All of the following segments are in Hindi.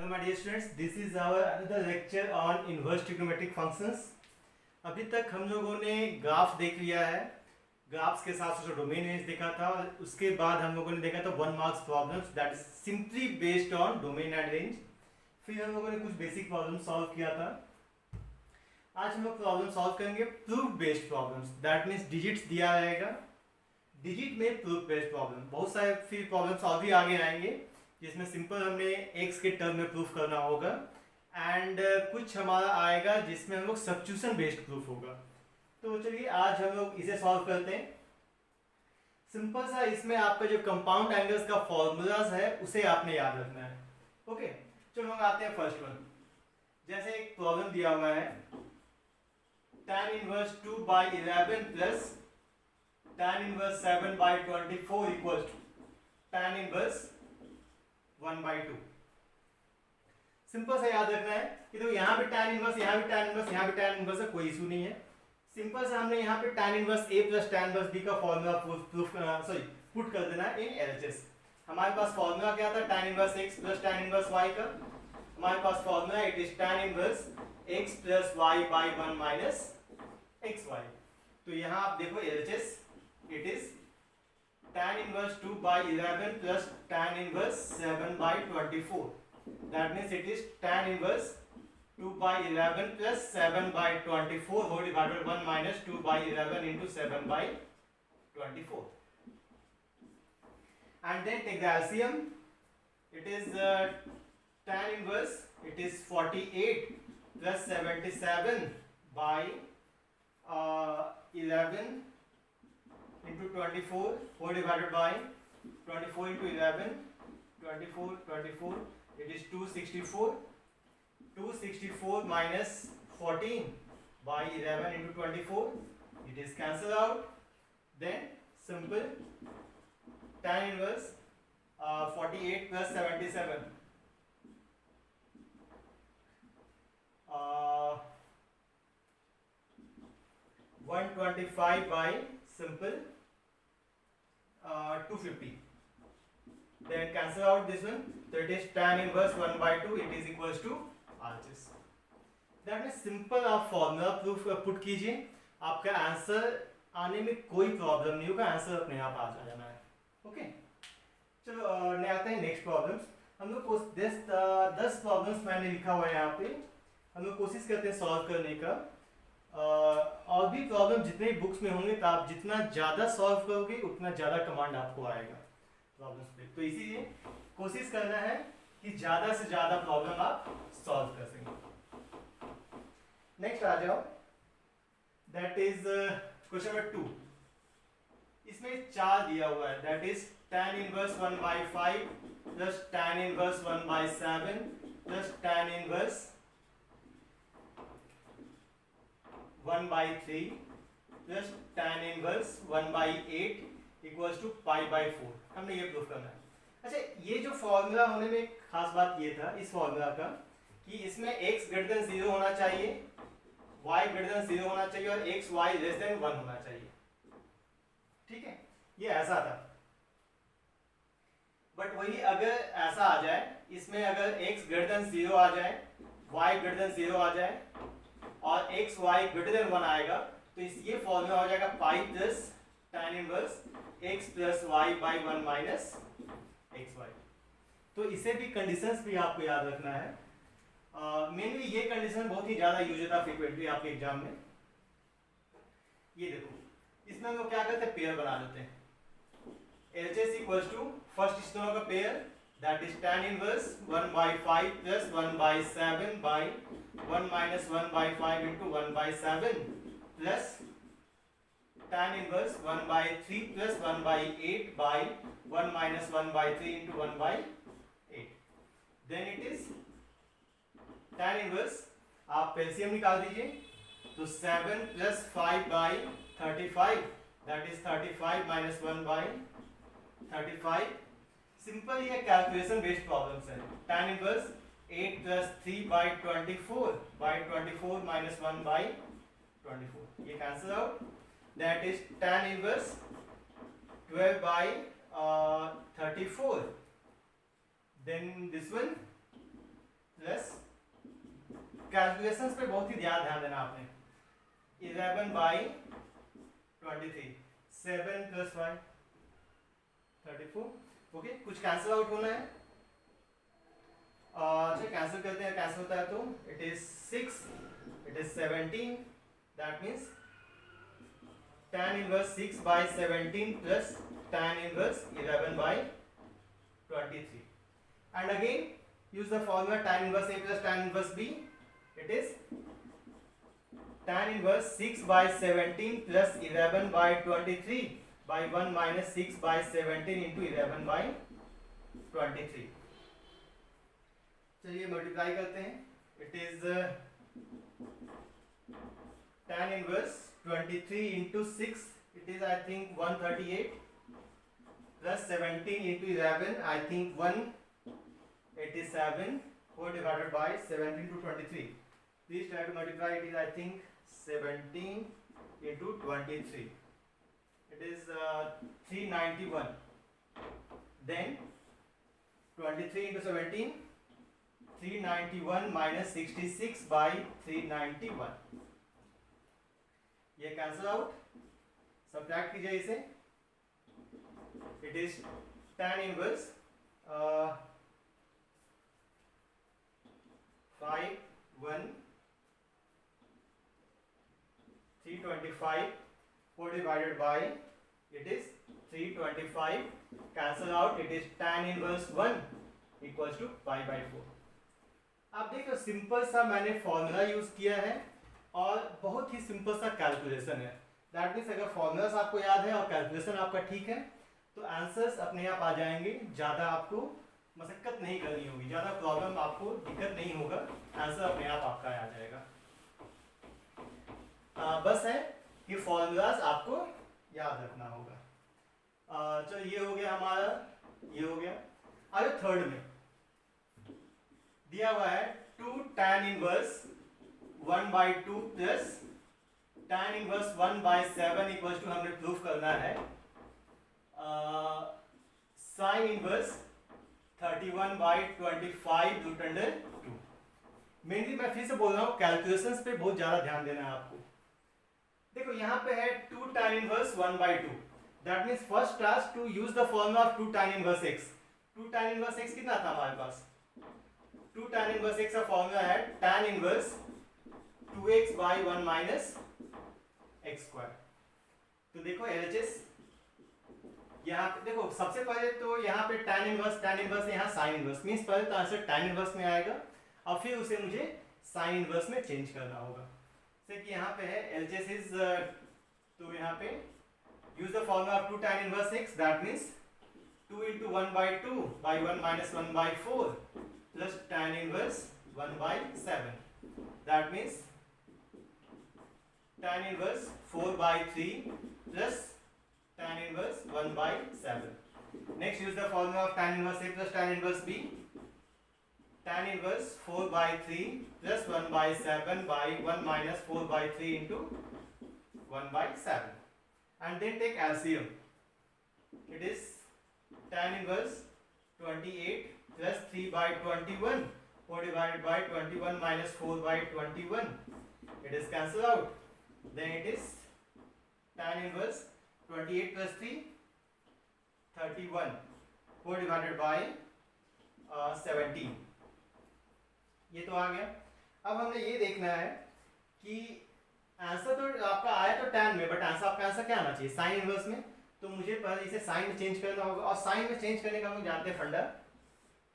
Hello my dear students, this is our another lecture on inverse trigonometric functions. अभी तक हम लोगों ने ग्राफ देख लिया है, ग्राफ्स के साथ साथ डोमेन रेंज देखा था और उसके बाद हम लोगों ने देखा था 1 marks problems that is simply based on domain and range. फिर हम लोगों ने कुछ बेसिक प्रॉब्लम सॉल्व किया था. आज हम लोग प्रॉब्लम सॉल्व करेंगे proof based problems, that means digits दिया रहेगा, डिजिट में प्रूफ बेस्ड प्रॉब्लम. बहुत सारे फिर प्रॉब्लम्स और भी आगे आएंगे जिसमें सिंपल हमने x के टर्म में प्रूफ करना होगा एंड कुछ हमारा आएगा जिसमें हम लोग सब्स्टिट्यूशन बेस्ड प्रूफ होगा. तो चलिए आज हम लोग इसे सॉल्व करते हैं. सिंपल सा इसमें आपका जो कंपाउंड एंगल्स का फॉर्मूलाज है उसे आपने याद रखना है. ओके, चलो हम आते हैं फर्स्ट वन. जैसे एक प्रॉब्लम दिया हुआ है tan inverse 2/11 plus tan inverse 7/24 equals to tan inverse 1/2. Simple सा याद रखना है कि तो यहाँ पे tan इनवर्स, यहाँ भी tan इनवर्स, यहाँ भी tan इनवर्स है, कोई इशू नहीं है. सिंपल सा हमने यहाँ पे tan inverse a plus tan inverse b का फॉर्मूला पुट कर देना है इन LHS. हमारे पास फॉर्मूला क्या था tan inverse x plus tan inverse y का. हमारे पास formula it is tan inverse x plus y by 1 minus xy. तो यहाँ आप देखो LHS it is tan inverse 2/11 plus tan inverse 7/24. That means it is tan inverse 2/11 plus 7/24 whole divided by 1 minus 2/11 into 7/24. And then take the LCM. It is tan inverse. It is 48 plus 77 by 11. Into 24 whole divided by 24 into 11 24 it is 264 minus 14 by 11 into 24 it is cancelled out. Then simple tan inverse 48 plus 77 125 by simple 250. Then cancel out this one. So it is tan inverse 1/2. It is equals to RHS. That means simple आप फॉर्मूला प्रूफ पुट कीजिए, आपका आंसर आने में कोई प्रॉब्लम नहीं होगा, आंसर अपने आप आ जाना है. ओके, चलो ने आते हैं नेक्स्ट प्रॉब्लम्स. हम लोग 10 प्रॉब्लम्स मैंने लिखा हुआ है यहाँ पे. हम लोग कोशिश करते हैं सॉल्व करने का. और भी प्रॉब्लम जितने बुक्स में होंगे तो आप जितना ज़्यादा सॉल्व करोगे उतना ज़्यादा कमांड आपको आएगा प्रॉब्लम्स पे. तो इसीलिए कोशिश करना है कि ज़्यादा से ज़्यादा प्रॉब्लम आप सॉल्व कर सकें. नेक्स्ट आ जाओ, दैट इज क्वेश्चन नंबर 2. इसमें 4 दिया हुआ है, that is tan inverse 1/5 plus tan inverse 1/7 plus tan inverse 1/3 plus tan inverse 1/8 equals to π/4. हमने ये प्रूफ करना है. अच्छा, ये जो फॉर्मूला होने में एक खास बात ये था इस फॉर्मूला का कि इसमें x ग्रेटर देन 0 होना चाहिए, y ग्रेटर देन 0 होना चाहिए और x y लेस देन 1 होना चाहिए. ठीक है, ये ऐसा था. बट वही अगर ऐसा आ जाए, इसमें अगर x ग्रेटर देन 0 आ जाए, y ग्रेटर देन 0 आ जाए और x y ग्रेटर देन 1 आएगा तो ये फॉर्मूला हो जाएगा पाई plus tan inverse x plus y by 1 minus xy. तो इसे भी कंडीशंस भी आपको याद रखना है. मेनली ये कंडीशन बहुत ही ज़्यादा यूज होता है फ्रीक्वेंटली आपके एग्जाम में. ये देखो, इसमें हम लोग क्या करते हैं, पेयर बना लेते हैं. LHS इक्वल्स टू फर्स्ट इस दोनों का pair that is tan inverse 1/5 plus 1/7 by 1 minus 1/5 into 1/7 plus tan inverse 1/3 plus 1/8 by 1 minus 1/3 into 1/8. Then it is tan inverse, आप एलसीएम निकाल दीजिए तो 7 plus 5 by 35 that is 35 minus 1 by 35. Simple ये कैलकुलेशन बेस्ड प्रॉब्लम्स है. tan inverse 8 plus 3 by 24 minus 1 by 24. ये cancel out. That is tan inverse 12 by 34. Then this one calculations पे बहुत ही ध्यान देना आपने। 11/23, 7 + 5 34। ओके, कुछ कैंसिल आउट होना है। अच्छा कैंसिल करते हैं, कैंसिल होता है तो it is 6, it is 17, that means tan inverse 6/17 plus tan inverse 11/23, and again use the formula tan inverse A plus tan inverse B. It is tan inverse 6/17 plus 11/23 by 1 minus 6/17 into 11/23. चलिए मल्टीप्लाई करते हैं। It is tan inverse 23 into 6, it is I think 138, plus 17 into 11, I think 187, 4 divided by 17 to 23. Please try to multiply. It is I think 17 into 23. It is 391. Then 23 into 17, 391 minus 66 by 391. ये कैंसिल आउट, सब्ट्रैक्ट कीजिए इसे। It is tan inverse 5 1 325, 4 divided by it is 325, cancel out, it is tan inverse 1 equals to 5/4। आप देखो सिंपल सा मैंने फॉर्मूला यूज किया है और बहुत ही सिंपल सा कैलकुलेशन है। दैट मीन्स अगर फॉर्मूलास आपको याद है और कैलकुलेशन आपका ठीक है तो आंसर्स अपने आप आ जाएंगे। ज़्यादा आपको मशक्कत नहीं करनी होगी, ज़्यादा प्रॉब्लम आपको दिक्कत नहीं होगा, आंसर अपने आप आपका आ जाएगा। बस है कि फॉर्मूलास आपको याद रखना होगा। चलो ये हो गया हमारा, ये हो गया। आगे थर्ड में दिया हुआ है 2 tan inverse 1/2 plus tan inverse 1/7 equals to, हमने प्रूफ करना है sin इनवर्स 31/25 √2। मेनली मैं फिर से बोल रहा हूँ कैलकुलेशंस पे बहुत ज्यादा ध्यान देना है आपको। देखो यहाँ पे है 2 tan inverse 1/2, that means first task to use the formula of 2 tan inverse x। 2 tan inverse x कितना था हमारे पास? 2 tan इनवर्स x का फॉर्मूला है tan inverse 2x by 1 minus x square। तो देखो LHS यहाँ पे देखो, सबसे पहले तो यहाँ पे tan इनवर्स यहाँ sin इनवर्स, मीन्स पहले तो आंसर tan इनवर्स में आएगा और फिर उसे मुझे sin इनवर्स में चेंज करना होगा। जैसे कि यहाँ पे है LHS इज, तो यहाँ पे use the formula of 2 tan inverse x, that means 2 into 1/2 by 1 minus 1/4 plus tan inverse 1/7, that means tan inverse 4/3 plus tan inverse 1/7. Next use the formula of tan inverse A plus tan inverse B. Tan inverse 4/3 plus 1/7 by 1 minus 4/3 into 1/7, and then take LCM. It is tan inverse 28 plus 3/21, 4 divided by 21 minus 4/21, it is cancelled out. Then it is tan inverse 28 plus 3 31, 4 divided by 17। ये तो आ गया। अब हमने ये देखना है कि आंसर तो आपका आया तो tan में, बट आपका आंसर क्या आना चाहिए साइन इनवर्स में। तो मुझे पहले इसे साइन में चेंज करना होगा, और साइन में चेंज करने का हम जानते हैं फंडा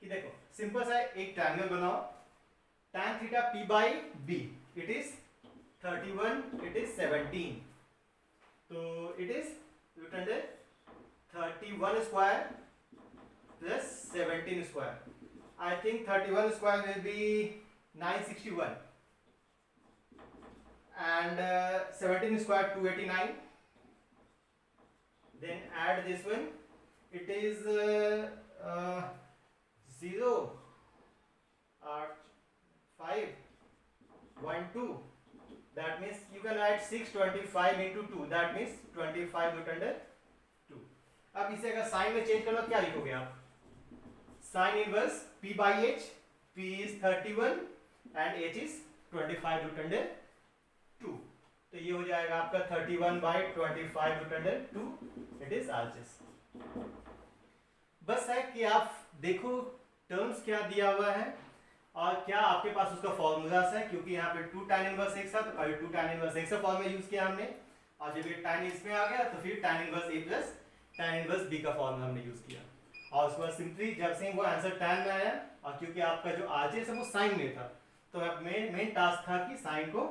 कि देखो सिंपल सा एक ट्रायंगल बनाओ, tan theta p by b, it is 31, it is 17, तो it is root under 31 square plus 17 square. I think 31 square will be 961 and 17 square 289. Then add this one, it is 0 5 1 2, that means you can write 625 into 2, that means 25 root under 2। अब इसे अगर साइन में चेंज करना क्या लिखोगे आप? Sine inverse p by h, p is 31 and h is 25 root under 2। तो ये हो जाएगा आपका 31/25 root under 2, it is RHS। बस है कि आप देखो टर्म्स क्या दिया हुआ है और क्या आपके पास उसका फॉर्मूलास है, क्योंकि यहाँ पे 2 tan इनवर्स x था तो पहले 2 tan इनवर्स x का फॉर्मूला यूज किया हमने, और जब ये tan इसमें आ गया तो फिर tan inverse a plus tan inverse b का फॉर्मूला हमने यूज किया, और उसके बाद सिंपली जब से वो आंसर tan में आया, और क्योंकि आपका जो RHS है वो साइन में था, तो मेन टास्क था कि साइन को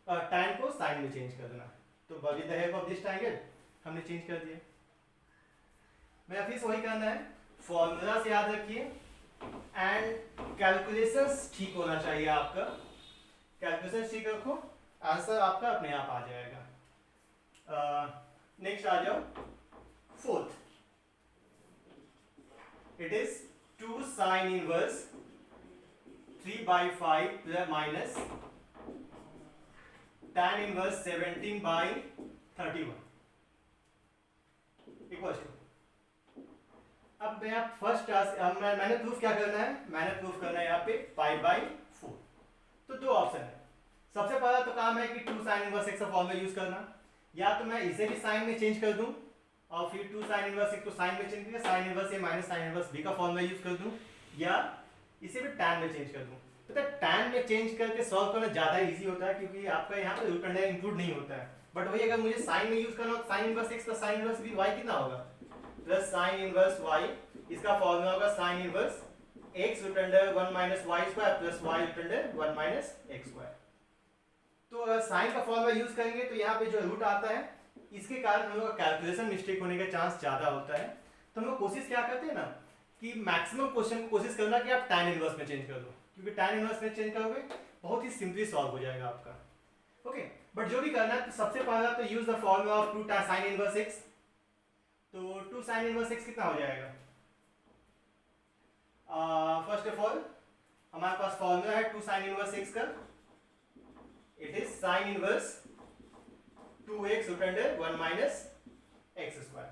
tan को साइन में चेंज कर देना। तो by the help of this triangle हमने चेंज कर दिया। मैं फिर वही करना है, फॉर्मूला से याद रखिए एंड कैलकुलेशंस ठीक होना चाहिए आपका। कैलकुलेशंस ठीक रखो, आंसर आपका अपने आप आ जाएगा। नेक्स्ट आ जाओ fourth, it is 2 sin inverse 3/5 plus minus tan inverse 17/31 equal to. अब मैं फर्स्ट टास्क मैंने प्रूफ क्या करना है, मैंने प्रूफ करना है यहाँ पे 5/4। तो दो ऑप्शन है, सबसे पहला तो काम है कि 2 sin इनवर्स x का फॉर्मूला यूज करना, या तो मैं इसे भी साइन में चेंज कर दूं और फिर 2 sin इनवर्स x को साइन में चेंज करके sin inverse a minus sin inverse b का फॉर्मूला यूज कर दूं, या इसे भी tan में चेंज कर दूं। पता है tan में चेंज करके सॉल्व करना ज्यादा इजी होता है, क्योंकि आपका यहाँ पे रूट अंडर इंक्लूड नहीं होता है। बट वही अगर मुझे साइन में यूज करना हो, sin inverse x plus sin inverse b y कितना होगा, प्लस sin इनवर्स y, इसका फॉर्मूला होगा sin inverse x root under 1 minus y square plus y root under 1 minus x square. तो अगर साइन का फॉर्मूला यूज करेंगे तो यहाँ पे जो रूट आता है, इसके कारण हम लोग का कैलकुलेशन मिस्टेक होने का चांस ज्यादा होता है। तो हम लोग कोशिश क्या करते हैं ना कि मैक्सिमम क्वेश्चन को कोशिश करना कि आप tan इनवर्स में चेंज कर दो, क्योंकि tan इनवर्स में चेंज करोगे बहुत ही सिंपली सॉल्व हो जाएगा आपका। ओके, बट जो भी करना है तो सबसे पहला तो use the formula of 2 sin inverse x। तो 2 sin इनवर्स x कितना हो जाएगा, फर्स्ट ऑफ ऑल हमारे पास फॉर्मूला है 2 sin इनवर्स x का, it is sin inverse 2x root under 1 minus x square.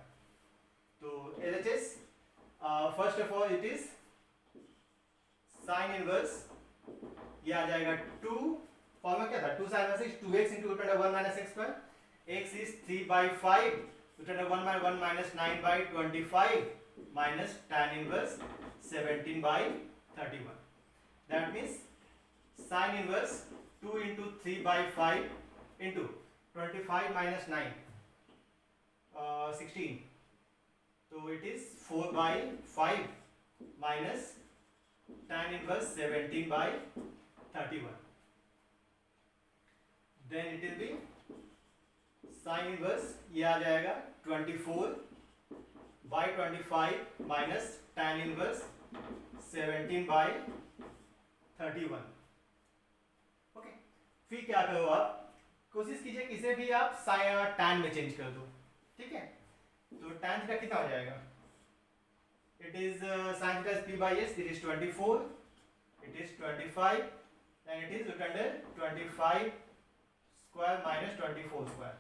तो LHS first of all it is sin inverse, ये आ जाएगा 2, फॉर्मूला क्या था 2 sin inverse x 2x into root under 1 minus x square, x is 3/5 root under 1 minus 9/25 minus tan inverse 17/31. That means sin inverse 2 into 3/5 into 25 minus 9, 16. So it is 4/5 minus tan inverse 17/31. Then it will be sin inverse, ये आ जाएगा 24/25 minus tan inverse 17/31। ओके, फिर क्या करो आप, कोशिश कीजिए किसे भी आप tan में चेंज कर दो, ठीक है। तो tan थीटा कितना हो जाएगा, it is sin theta is p/s, it is 24, it is 25 and it is root under 25 square minus 24 square,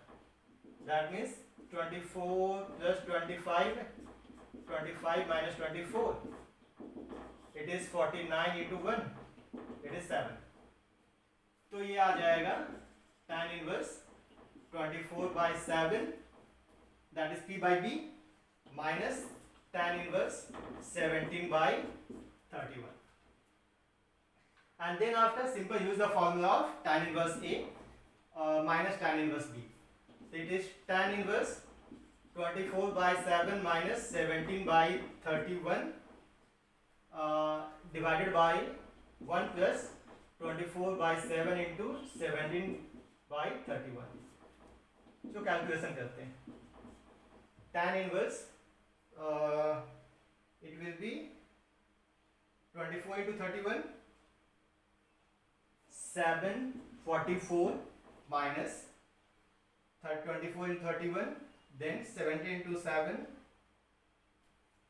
that means 24 plus 25 minus 24, it is 49 into 1, it is 7। तो ये आ जाएगा tan inverse 24/7, that is p by b, minus tan inverse 17/31, and then after simple use the formula of tan inverse a minus tan inverse b. It is tan inverse 24/7 minus 17/31 divided by 1 plus 24/7 into 17/31। जो कैलकुलेशन करते हैं tan inverse it will be 24 into 31, 744 minus 24 into 31, then 17 into 7,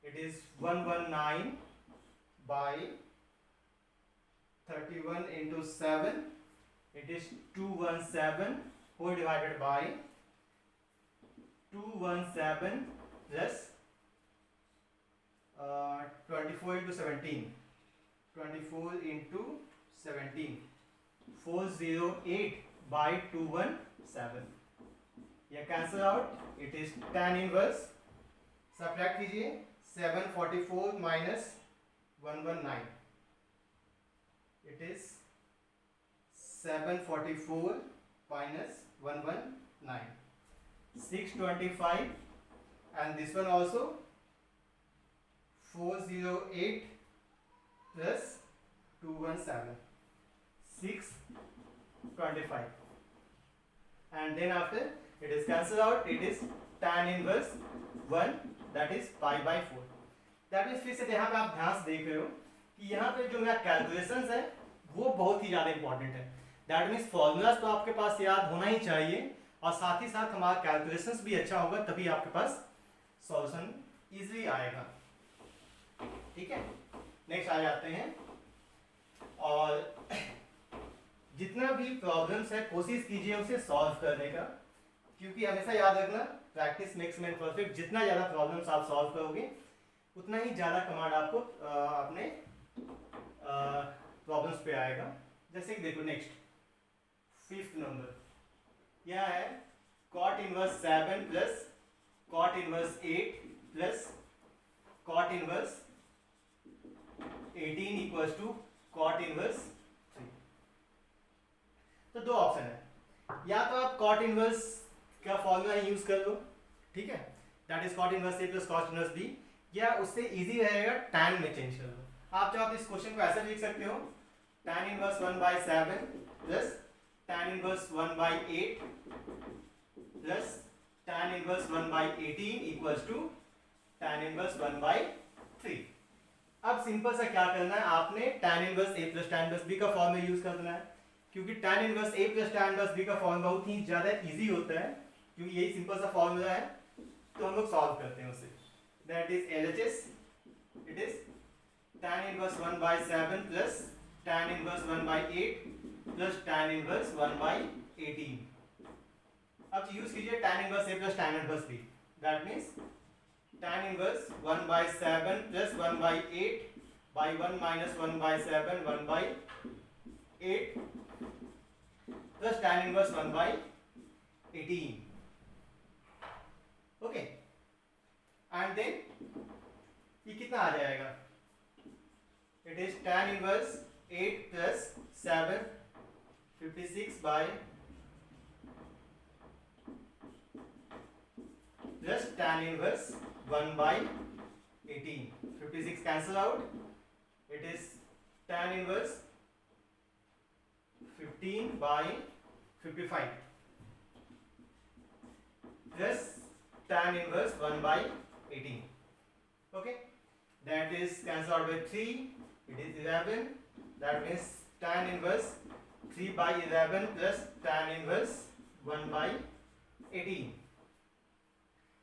it is 119 by 31 into 7, it is 217 whole divided by 217 plus 24 into 17, 24 into 17, 408 by 217, यह cancel out, it is tan inverse, subtract कीजिए 744 minus 119, it is 744 minus 119, 625, and this one also 408 plus 217, 625, and then after it is cancelled out, it is tan inverse 1, that is pi by 4. That means फिर से यहाँ पे आप ध्यान से देख रहे हो कि यहाँ पे जो मेरा कैलकुलेशंस है वो बहुत ही ज़्यादा इंपॉर्टेंट है। दैट मीन्स फॉर्मूलाज तो आपके पास याद होना ही चाहिए और साथ ही साथ हमारा कैलकुलेशंस भी अच्छा होगा, तभी आपके पास सॉल्यूशन इजीली आएगा। ठीक है, नेक्स्ट आ जाते हैं, और जितना भी प्रॉब्लम्स है कोशिश कीजिए उसे सॉल्व करने का, क्योंकि हमेशा याद रखना प्रैक्टिस मेक्स मैन परफेक्ट। जितना ज़्यादा प्रॉब्लम्स आप सॉल्व करोगे उतना ही ज़्यादा कमांड आपको अपने प्रॉब्लम्स पे आएगा। जैसे कि देखो नेक्स्ट 5th नंबर यह है cot inverse 7 plus cot inverse 8 plus cot inverse 18 equals to cot inverse 3। तो दो ऑप्शन है, या तो आप cot इनवर्स का फॉर्मूला यूज कर लो, ठीक है, that is cot inverse a plus cot inverse b, या उससे इजी रहेगा tan में चेंज कर लो। आप चाहो तो इस क्वेश्चन को ऐसे लिख सकते हो tan inverse 1/7 plus tan inverse 1/8 plus tan inverse 1/18 equals to tan inverse 1/3। अब सिंपल सा क्या करना है, आपने tan inverse a plus tan inverse b का फॉर्मूला यूज करना है, क्योंकि tan inverse a plus tan inverse b का फॉर्मूला बहुत ही ज्यादा इजी होता है, क्योंकि यही सिंपल सा फॉर्मूला है। तो हम लोग सॉल्व करते हैं उसे, that is LHS, it is tan inverse 1/7 plus tan inverse 1/8 plus tan inverse 1/18। अब यूज कीजिए tan inverse a plus tan inverse b, that means tan inverse 1/7 plus 1/8 by 1 minus 1/7 1/8 plus tan inverse 1/18। Okay, and then ये कितना आ जाएगा, it is tan inverse 8 plus 7 56 by plus tan inverse 1/18, 56 cancel out, it is tan inverse 15 by 55 plus tan inverse 1/18. Okay, that is cancel out by 3, it is 11, that means tan inverse 3/11 plus tan inverse 1/18,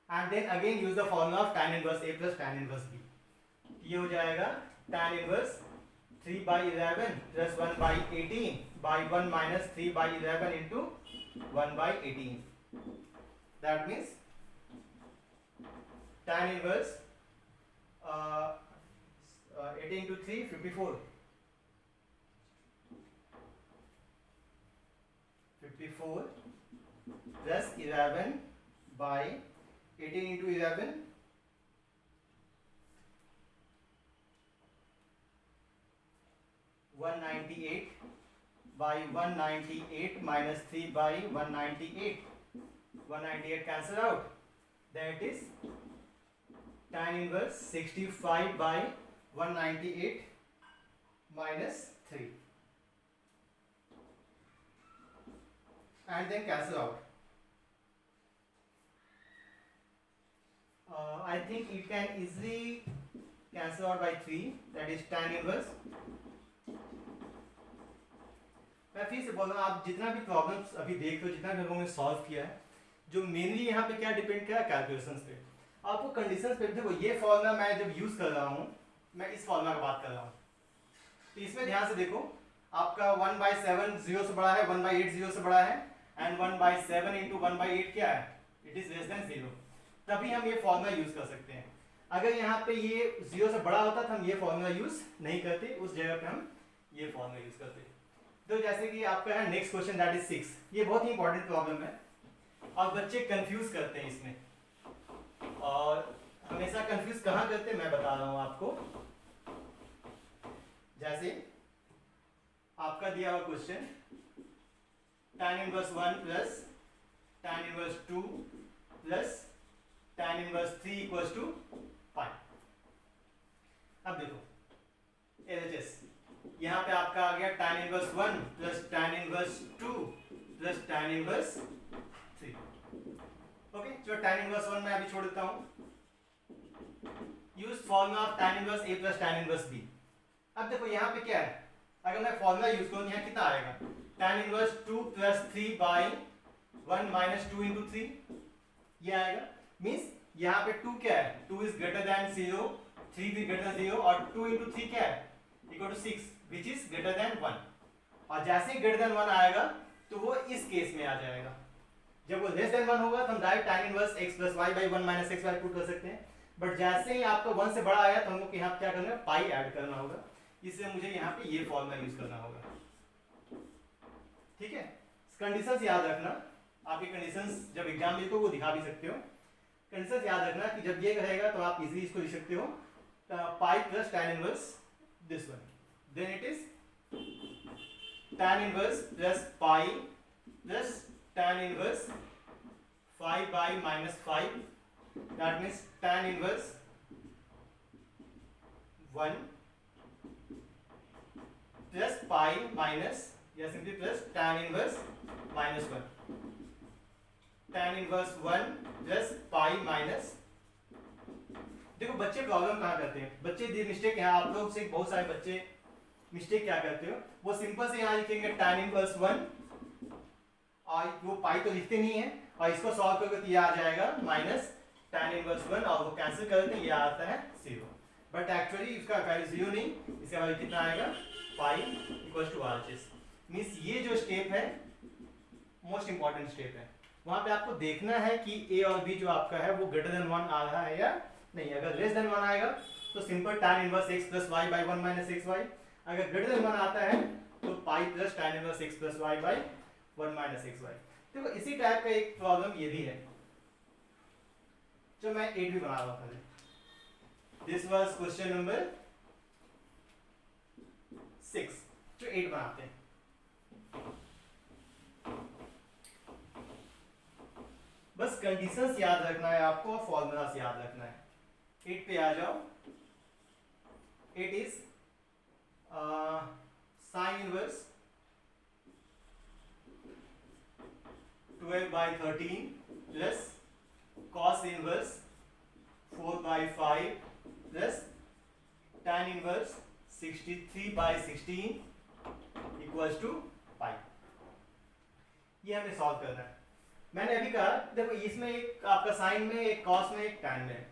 and then again use the formula of tan inverse a plus tan inverse b। ये हो जाएगा tan inverse 3/11 plus 1/18 by 1 minus 3/11 into 1/18, that means tan inverse 18 into 3 54 plus 11 by 18 into 11 198 by 198 minus 3 by 198, 198 cancel out, that is tan inverse 65 by 198 minus 3, and then cancel out. I think it can easily cancel out by 3, that is tan inverse। मैं फिर से बोल रहा हूँ, आप जितना भी प्रॉब्लम्स अभी देख रहे हो, जितना भी लोगों ने सॉल्व किया है, जो मेनली यहाँ पे क्या डिपेंड करा कैलकुलेशंस पे, आपको कंडीशंस पे। देखो ये फॉर्मूला मैं जब यूज कर रहा हूँ, मैं इस फॉर्मूला का बात कर रहा हूँ, तो इसमें ध्यान से देखो, आपका 1/7 0 से बड़ा है, 1/8 0 से बड़ा है, एंड 1/7 इंटू 1/8 क्या है, इट इज लेस देन 0, तभी हम ये फॉर्मूला यूज कर सकते हैं। अगर यहाँ पे ये 0 से बड़ा होता तो हम ये फॉर्मूला यूज नहीं करते, उस जगह पे हम ये फॉर्मूला यूज करते। तो जैसे कि आपका है नेक्स्ट क्वेश्चन दैट इज 6, ये बहुत ही इंपॉर्टेंट प्रॉब्लम है और बच्चे कंफ्यूज करते हैं इसमें, और हमेशा कंफ्यूज कहाँ करते हैं मैं बता रहा हूँ आपको। जैसे आपका दिया हुआ question tan inverse 1 plus tan inverse 2 plus tan inverse 3 equals to pi. अब देखो एलएचएस यहाँ पे आपका आ गया tan inverse 1 plus tan inverse 2 plus tan inverse 3। Okay, जो tan इनवर्स 1 मैं अभी छोड़ देता हूँ। Use formula of tan inverse a plus tan inverse b। अब देखो यहाँ पे क्या है, अगर मैं फॉर्मूला यूज करूँ यहाँ कितना आएगा, tan inverse 2 plus 3 by 1 minus 2 into 3, ये आएगा। मीन्स यहाँ पे 2 क्या है, 2 इज ग्रेटर देन 0, 3 भी ग्रेटर देन 0 और 2 इंटू 3 क्या है equal to 6 which is greater than 1। और जैसे ही ग्रेटर देन 1 आएगा तो वो इस केस में आ जाएगा। जब वो लेस देन 1 होगा तो हम direct tan inverse x plus y by 1 minus x y put कर सकते हैं। बट जैसे ही आपका 1 से बड़ा आया तो हमको यहाँ क्या करना है, पाई ऐड करना होगा, इसलिए मुझे यहाँ पे ये फॉर्मूला यूज करना होगा। ठीक है, कंडीशंस याद रखना, आपकी कंडीशंस जब एग्जाम लिखो वो दिखा भी सकते हो। कंडीशंस याद रखना कि जब ये रहेगा तो आप इजीली इसको लिख सकते हो pi plus tan inverse this one, then it is tan inverse plus pi plus tan inverse 5 by minus 5, that means tan inverse 1 plus pi minus या simply plus tan inverse minus 1, tan inverse 1 plus pi minus। देखो बच्चे प्रॉब्लम कहाँ करते हैं, बच्चे मिस्टेक है, आप लोग से बहुत सारे बच्चे मिस्टेक क्या करते हो, वो सिंपल से यहाँ लिखेंगे tan inverse 1 और वो पाई तो लिखते नहीं है और इसको सॉल्व करके तो ये आ जाएगा माइनस tan इनवर्स 1 और वो कैंसिल कर देते हैं, ये आता है 0। बट एक्चुअली इसका वैल्यू 0 नहीं, इसका वैल्यू कितना आएगा pi equals to RHS। Means ये जो स्टेप है मोस्ट इंपॉर्टेंट स्टेप है, वहां पे आपको देखना है कि a और b जो आपका है वो ग्रेटर देन 1 आ रहा है या नहीं। अगर लेस देन 1 आएगा तो simple tan inverse x plus y by 1 minus xy, अगर ग्रेटर देन 1 आता है तो पाई plus tan inverse x plus y by 1 minus xy। देखो इसी टाइप का एक प्रॉब्लम ये भी है जो मैं 8 भी बना रहा था। दिस वाज क्वेश्चन नंबर 6 जो 8 बनाते हैं। बस कंडीशंस याद रखना है आपको और फॉर्मूलास याद रखना है। 8 पे आ जाओ। 8 is sine inverse 12 by 13 plus cos inverse 4 by 5 plus tan inverse 63 by 16 equals to pi. ये हमें सॉल्व करना है। मैंने अभी कहा देखो इसमें एक आपका साइन में, एक कॉस में, एक tan में।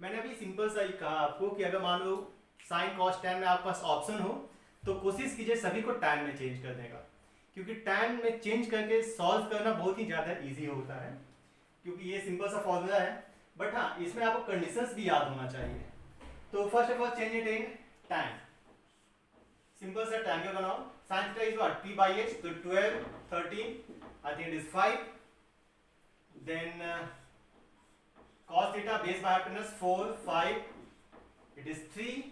मैंने अभी सिंपल सा ही कहा आपको कि अगर मान लो साइन कॉस tan में आपके पास ऑप्शन हो तो कोशिश कीजिए सभी को tan में चेंज कर देगा, क्योंकि tan में चेंज करके सॉल्व करना बहुत ही ज़्यादा इजी होता है, क्योंकि ये सिंपल सा फॉर्मूला है। बट हाँ, इसमें आपको कंडीशंस भी याद होना चाहिए। तो first of all change it in tan। Simple सा tan का बनाओ। sin theta is what, p by h, तो 12 13 I think it is 5, then cos theta base by hypotenuse 4 5 it is 3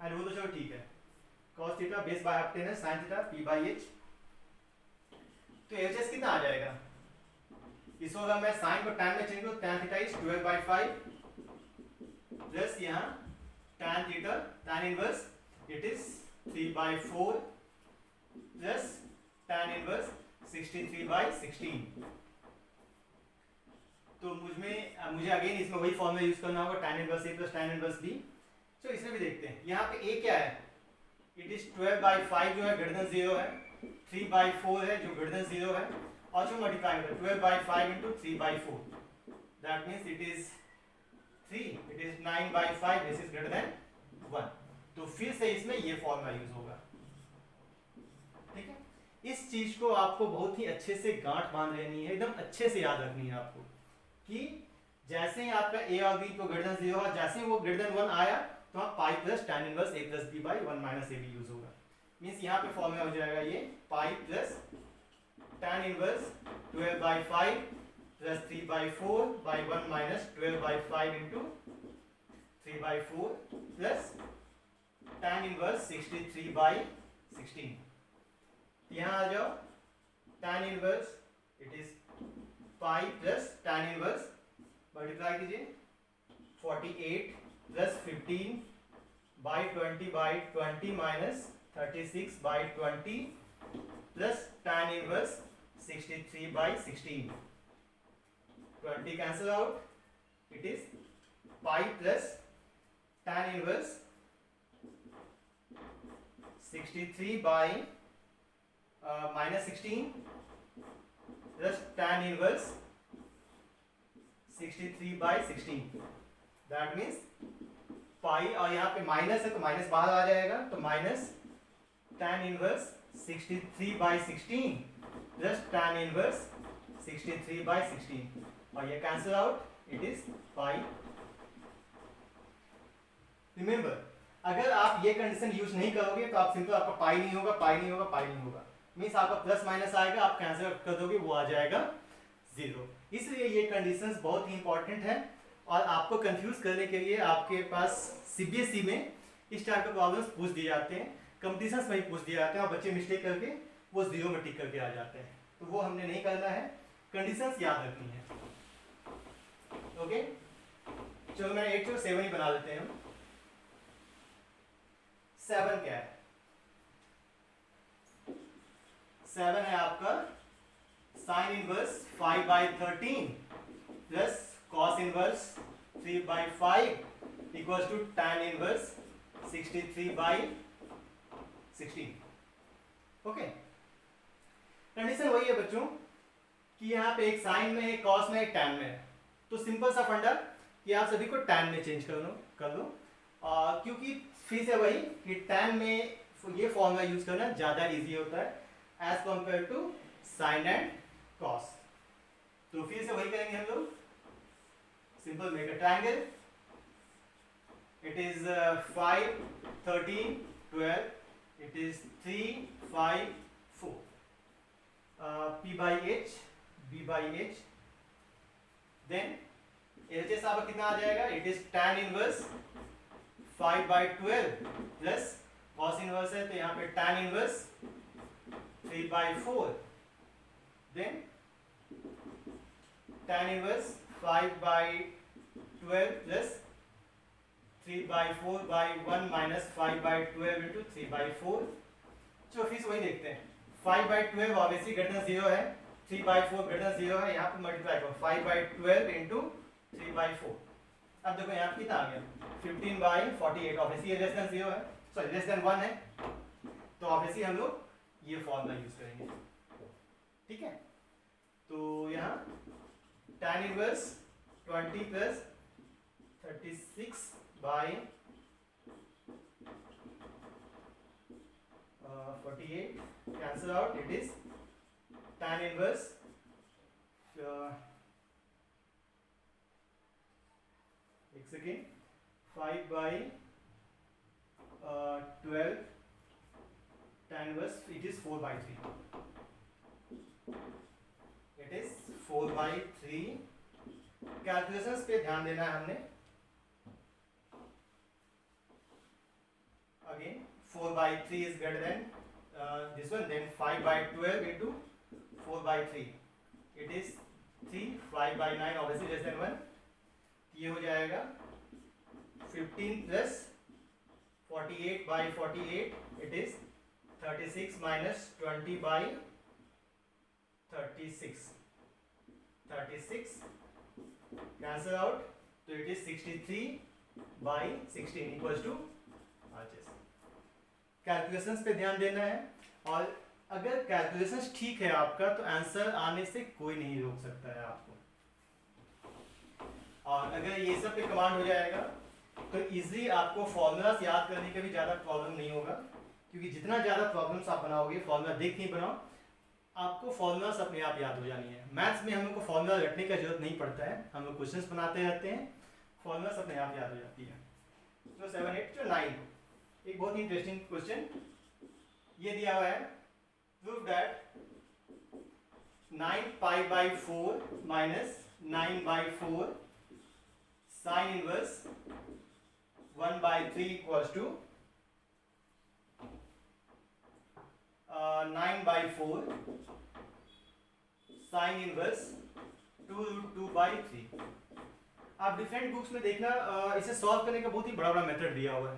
and वो तो चलो ठीक है। cos theta base by hypotenuse sin theta p by h, तो एचएस कितना आ जाएगा, इसको अगर मैं साइन को tan में चेंज करूं, tan theta is 12 by 5 plus यहाँ tan theta tan inverse it is 3 by 4 plus tan inverse 63 by 16। तो मुझे अगेन इसमें वही फॉर्मूला यूज करना होगा, tan inverse a plus tan inverse b। तो इसमें भी देखते हैं, यहाँ पे a क्या है, इट इज 12 by 5 जो है ग्रेटर देन 0 है, 3 by 4 है जो ग्रेटर देन 0 है, और जो मल्टीप्लाई होता है 12 by 5 into 3 by 4, that means it is 3, it is 9 by 5, this is greater than 1। तो फिर से इसमें ये फॉर्मूला यूज होगा। ठीक है, इस चीज को आपको बहुत ही अच्छे से गांठ बांध लेनी है, एकदम अच्छे से याद रखनी है आपको कि जैसे ही आपका a और b को ग्रेटर देन 0 है, जैसे ही वो ग्रेटर देन 1 आया तो आप पाई plus tan inverse a plus b by 1 minus ab use होगा। मीन्स यहाँ पे फॉर्मूला हो जाएगा ये पाई plus tan inverse 12/5 plus 3/4/1 minus 12/5 into 3/4 plus tan inverse 63/16। यहाँ आ जाओ, tan inverse it is pi plus tan inverse multiply कीजिए 48 plus 15/20/20 minus 36/20 plus tan inverse 63/16। 20 cancel out, it is pi plus tan inverse 63 minus 16 plus tan inverse 63/16। That means पाई, और यहाँ पे माइनस है तो माइनस बाहर आ जाएगा, तो minus tan inverse 63/16 plus tan inverse 63/16, और ये cancel out, it is pi. Remember, अगर आप ये कंडीशन यूज नहीं करोगे तो आप सिंपल आपका पाई नहीं होगा, पाई नहीं होगा, पाई नहीं होगा, मीन्स आपका प्लस माइनस आएगा, आप कैंसिल कर दोगे, वो आ जाएगा 0। इसलिए ये कंडीशंस बहुत ही इंपॉर्टेंट है, और आपको कंफ्यूज करने के लिए आपके पास सीबीएसई में इस टाइप के प्रॉब्लम्स पूछ दिए जाते हैं, कंपटीशंस में ही पूछ दिए जाते हैं, और बच्चे मिस्टेक करके वो 0 में टिक करके आ जाते हैं, तो वो हमने नहीं करना है, कंडीशंस याद रखनी है। ओके, चलो मैं 8 से 7 ही बना लेते हैं। 7 क्या है? 7 है आपका sine inverse 5/13 plus cos inverse 3/5 equals to tan inverse 63/16। Okay, condition वही है बच्चों कि यहाँ पे एक साइन में, एक कॉस में, एक tan में है, तो सिंपल सा फंडा कि आप सभी को tan में चेंज कर लो, क्योंकि फिर से वही कि tan में ये फॉर्मूला यूज करना ज्यादा इजी होता है as compare to sine and cos. तो फिर से वही करेंगे हम लोग, simple make a triangle, it is 5 13 12, it is 3 5 4, p/h b/h, then LHS आपका कितना आ जाएगा, it is tan inverse 5/12 plus cos inverse है तो यहाँ पे tan inverse 3/4, then tan inverse 5/12 plus 3/4/1 minus 5/12 into 3/4। चलो फिर वही देखते हैं, 5/12 ऑब्वियसली ग्रेटर देन 0 है, 3/4 ग्रेटर देन 0 है, यहाँ पे मल्टीप्लाई करो 5/12 इंटू 3/4। अब देखो यहाँ कितना आ गया 15/48, ऑब्वियसली लेस देन 0 है, सॉरी लेस देन 1 है, तो ऑब्वियसली हम लोग ये फॉर्मूला यूज करेंगे। ठीक है, तो यहाँ tan inverse 20 plus 36/48 cancel out, it is tan inverse एक second 5/12 tan inverse, it is 4/3, it is 4/3। Calculations पे ध्यान देना है हमने, again 4/3 is greater than this one, then 5/12 into 4/3, it is 3, 5/9 obviously less than 1, ये हो जाएगा 15 plus 48/48, it is 36 minus 20/36, 36 cancel out, तो it is 63/16 equals to RHS। Calculations पे ध्यान देना है, और अगर कैलकुलेशंस ठीक है आपका तो आंसर आने से कोई नहीं रोक सकता है आपको, और अगर ये सब पे कमांड हो जाएगा तो इजीली आपको फॉर्मूलास याद करने का भी ज़्यादा प्रॉब्लम नहीं होगा, क्योंकि जितना ज़्यादा प्रॉब्लम्स आप बनाओगे, फॉर्मूला देख नहीं बनाओ, आपको फॉर्मूलास अपने आप याद हो जानी है। मैथ्स में हम लोग को फॉर्मूला रटने का जरूरत नहीं पड़ता है, हम लोग क्वेश्चंस बनाते रहते हैं, फॉर्मूलास अपने आप याद हो जाती है। तो 7 8 9 एक बहुत ही इंटरेस्टिंग क्वेश्चन ये दिया हुआ है prove that 9π/4 minus 9/4 sine inverse 1/3 equals to 9/4 sine inverse 2√2/3। आप डिफरेंट बुक्स में देखना इसे सॉल्व करने का बहुत ही बड़ा मेथड दिया हुआ है।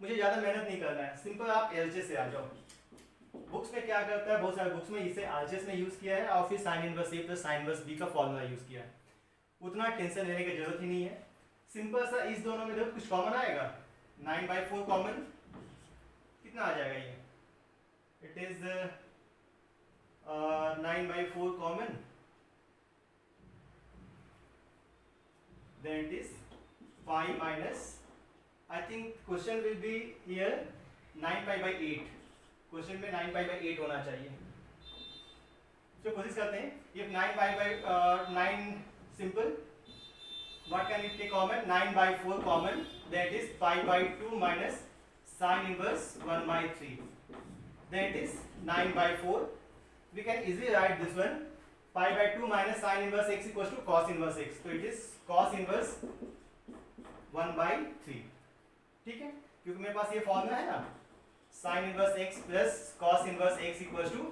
मुझे ज़्यादा मेहनत नहीं करना है, सिंपल आप एलजे से आ जाओ। बुक्स में क्या करता है, बहुत सारे बुक्स में इसे आरजेस ने यूज़ किया है और फिर साइन इनवर्स ए प्लस साइन इनवर्स बी का फॉर्मूला यूज़ किया है। उतना टेंशन लेने की जरूरत ही नहीं है। सिंपल सा इस दोनों में देखो कुछ कॉमन आएगा, 9/4 कॉमन कितना आ जाएगा, ये it is 9/4 common, then it is 5 minus, I think question will be here 9π/8। Question में 9π/8 होना चाहिए। तो कोशिश करते हैं, if 9 simple, what can it take common, 9/4 common, that is 5/2 minus sin inverse 1/3, that is 9/4। we can easily write this one, 5/2 minus sin inverse x equals to cos inverse x, तो it is cos inverse 1/3। ठीक है, क्योंकि मेरे पास ये फॉर्मूला है ना, sin inverse x plus cos inverse x equals to,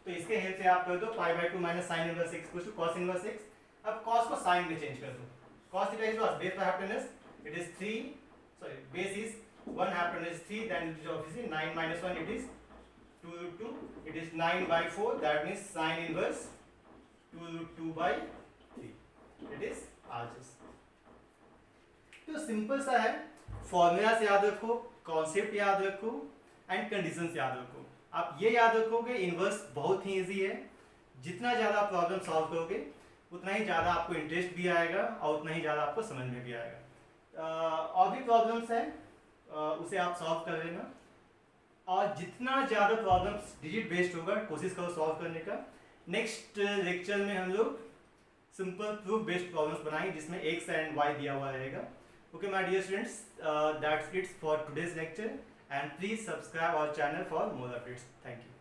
तो इसके हेल्प से आप कर दो 5/2 minus sin inverse x equals to cos inverse x। अब cos को sin में चेंज कर दो, cos theta is what, base पर hypotenuse, it is 3, sorry base is 1, hypotenuse 3, then it is obviously 9 minus 1, it is 2√2, it is 9/4, that means sin inverse 2√2/3, it is RJs. तो सिंपल सा है, फॉर्मूला से याद रखो, कॉन्सेप्ट याद रखो एंड कंडीशंस याद रखो। आप ये याद रखोगे इन्वर्स बहुत ही इजी है, जितना ज़्यादा प्रॉब्लम सॉल्व करोगे उतना ही ज़्यादा आपको इंटरेस्ट भी आएगा और उतना ही ज़्यादा आपको समझ में भी आएगा। और भी प्रॉब्लम्स हैं, उसे आप सॉल्व कर लेना, और जितना ज़्यादा प्रॉब्लम्स डिजिट बेस्ड होगा कोशिश करो सॉल्व करने का। नेक्स्ट लेक्चर में हम लोग सिंपल प्रूफ बेस्ड प्रॉब्लम्स बनाएंगे जिसमें एक्स एंड वाई दिया हुआ रहेगा। Okay my dear students, that's it for today's lecture, and please subscribe our channel for more updates. Thank you.